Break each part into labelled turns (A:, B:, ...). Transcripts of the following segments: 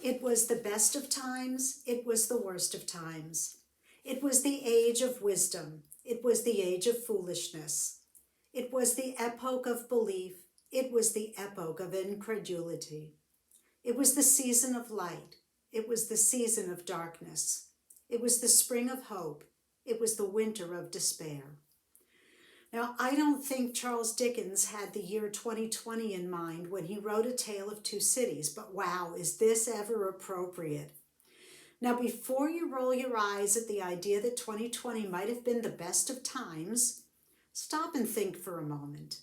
A: It was the best of times, it was the worst of times. It was the age of wisdom, it was the age of foolishness. It was the epoch of belief, it was the epoch of incredulity. It was the season of light, it was the season of darkness. It was the spring of hope, it was the winter of despair. Now, I don't think Charles Dickens had the year 2020 in mind when he wrote A Tale of Two Cities, but wow, is this ever appropriate? Now, before you roll your eyes at the idea that 2020 might have been the best of times, stop and think for a moment.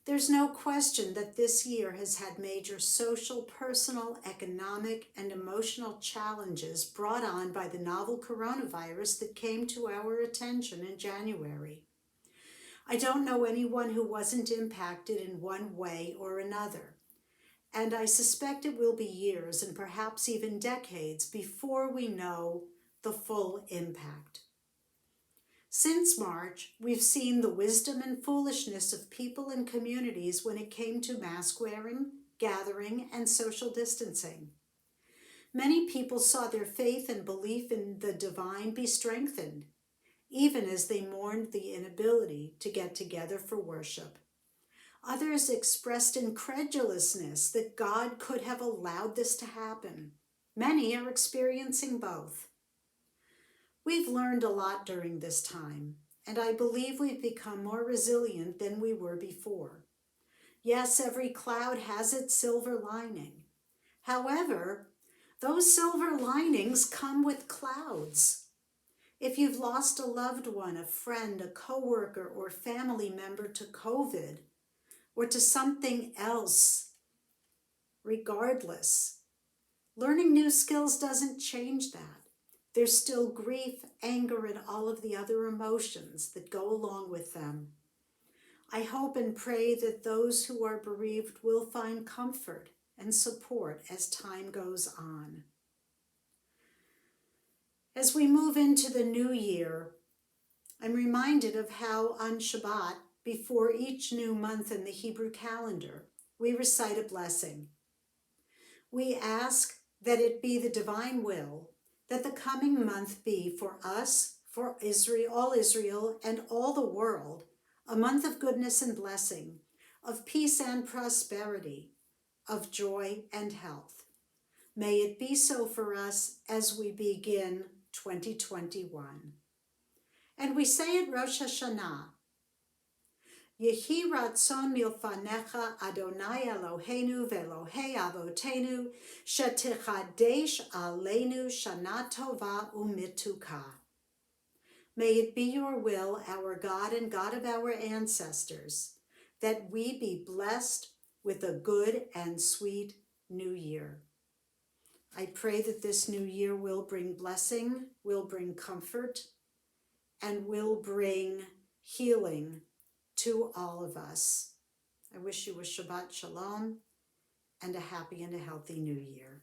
A: There's no question that this year has had major social, personal, economic, and emotional challenges brought on by the novel coronavirus that came to our attention in January. I don't know anyone who wasn't impacted in one way or another, and I suspect it will be years and perhaps even decades before we know the full impact. Since March, we've seen the wisdom and foolishness of people and communities when it came to mask wearing, gathering, and social distancing. Many people saw their faith and belief in the divine be strengthened, even as they mourned the inability to get together for worship. Others expressed incredulousness that God could have allowed this to happen. Many are experiencing both. We've learned a lot during this time, and I believe we've become more resilient than we were before. Yes, every cloud has its silver lining. However, those silver linings come with clouds. If you've lost a loved one, a friend, a coworker, or family member to COVID, or to something else, regardless, learning new skills doesn't change that. There's still grief, anger, and all of the other emotions that go along with them. I hope and pray that those who are bereaved will find comfort and support as time goes on. As we move into the new year, I'm reminded of how on Shabbat, before each new month in the Hebrew calendar, we recite a blessing. We ask that it be the divine will that the coming month be for us, for Israel, and all the world, a month of goodness and blessing, of peace and prosperity, of joy and health. May it be so for us as we begin 2021. And we say at Rosh Hashanah, Yehi ratzon milfanecha Adonai Eloheinu ve'Elohei avotenu shetichadesh aleinu shana tova umituka. May it be your will, our God and God of our ancestors, that we be blessed with a good and sweet new year. I pray that this new year will bring blessing, will bring comfort, and will bring healing to all of us. I wish you a Shabbat Shalom and a happy and a healthy new year.